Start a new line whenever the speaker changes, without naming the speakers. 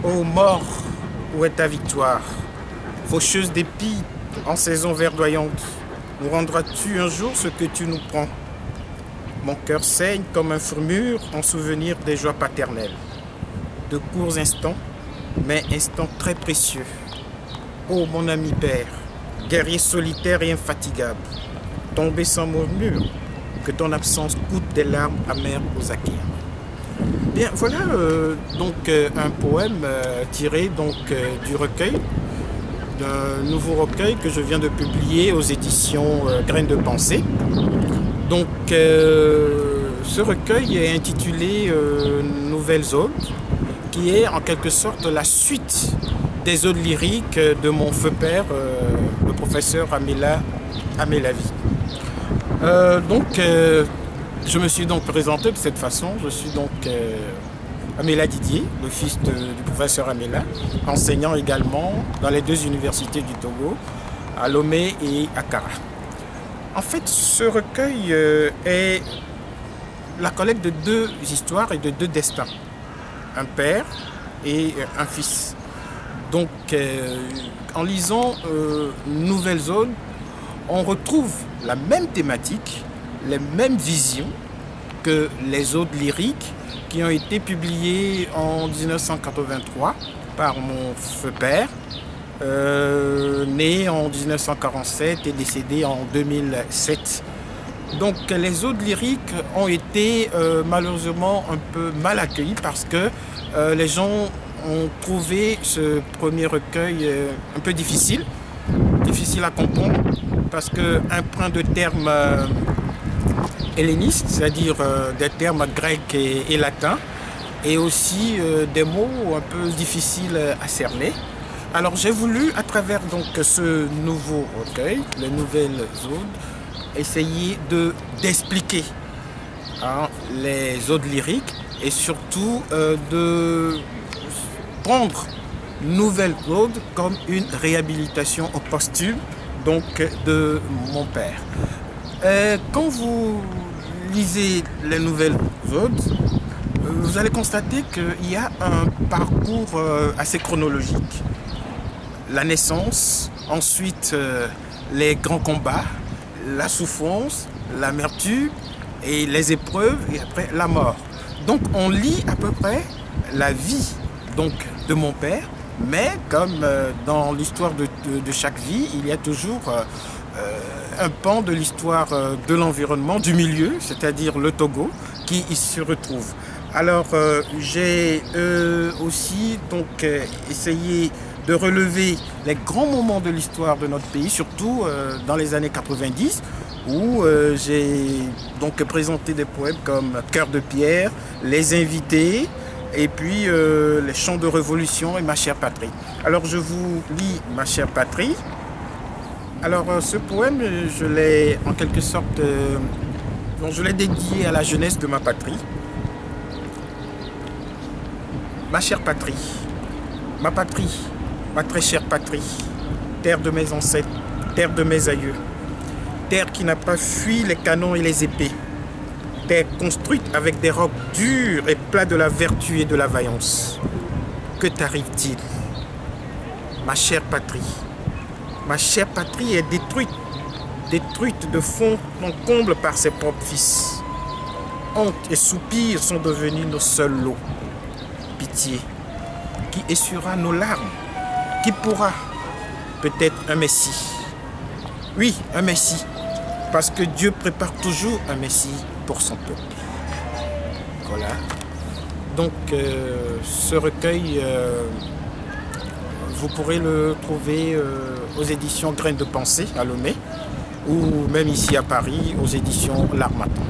Ô mort, où est ta victoire? Faucheuse d'épis, en saison verdoyante, nous rendras-tu un jour ce que tu nous prends? Mon cœur saigne comme un furmure en souvenir des joies paternelles. De courts instants, mais instants très précieux. Ô mon ami père, guerrier solitaire et infatigable, tombé sans murmure, que ton absence coûte des larmes amères aux Achéens. Bien, voilà un poème tiré du recueil, d'un nouveau recueil que je viens de publier aux éditions Graines de Pensée. Ce recueil est intitulé Nouvelles Odes, qui est en quelque sorte la suite des odes lyriques de mon feu père, le professeur Amélavi. Je me suis donc présenté de cette façon. Je suis Améla Didier, le fils du professeur Améla, enseignant également dans les deux universités du Togo, à Lomé et à Kara. En fait, ce recueil est la collecte de deux histoires et de deux destins, un père et un fils. En lisant Nouvelles Odes, on retrouve la même thématique, les mêmes visions que les odes lyriques qui ont été publiées en 1983 par mon feu père, né en 1947 et décédé en 2007. Donc les odes lyriques ont été malheureusement un peu mal accueillies parce que les gens ont trouvé ce premier recueil un peu difficile à comprendre, parce qu'empreint de termes hellénistes, c'est-à-dire des termes grecs et latins, et aussi des mots un peu difficiles à cerner. Alors j'ai voulu, à travers ce nouveau recueil, les Nouvelles Odes, essayer d'expliquer les odes lyriques et surtout de prendre Nouvelles Odes comme une réhabilitation au posthume de mon père. Quand vous lisez les Nouvelles Odes, vous allez constater qu'il y a un parcours assez chronologique. La naissance, ensuite les grands combats, la souffrance, l'amertume et les épreuves, et après la mort. Donc on lit à peu près la vie de mon père, mais comme dans l'histoire de chaque vie, il y a toujours un pan de l'histoire de l'environnement, du milieu, c'est-à-dire le Togo, qui y se retrouve. Alors j'ai aussi essayé de relever les grands moments de l'histoire de notre pays, surtout dans les années 90, où j'ai présenté des poèmes comme Cœur de pierre, Les Invités, et puis les chants de révolution et Ma chère patrie. Alors je vous lis Ma chère patrie. Alors ce poème, je l'ai en quelque sorte je l'ai dédié à la jeunesse de ma patrie. Ma chère patrie, ma patrie, ma très chère patrie, terre de mes ancêtres, terre de mes aïeux, terre qui n'a pas fui les canons et les épées, terre construite avec des rocs durs et plats de la vertu et de la vaillance. Que t'arrive-t-il? Ma chère patrie est détruite, détruite de fond en comble par ses propres fils. Honte et soupir sont devenus nos seuls lots. Pitié, qui essuiera nos larmes? Qui pourra? Peut-être un Messie. Oui, un Messie, parce que Dieu prépare toujours un Messie pour son peuple. Voilà. Ce recueil, vous pourrez le trouver aux éditions Graines de Pensée à Lomé, ou même ici à Paris aux éditions L'Harmattan.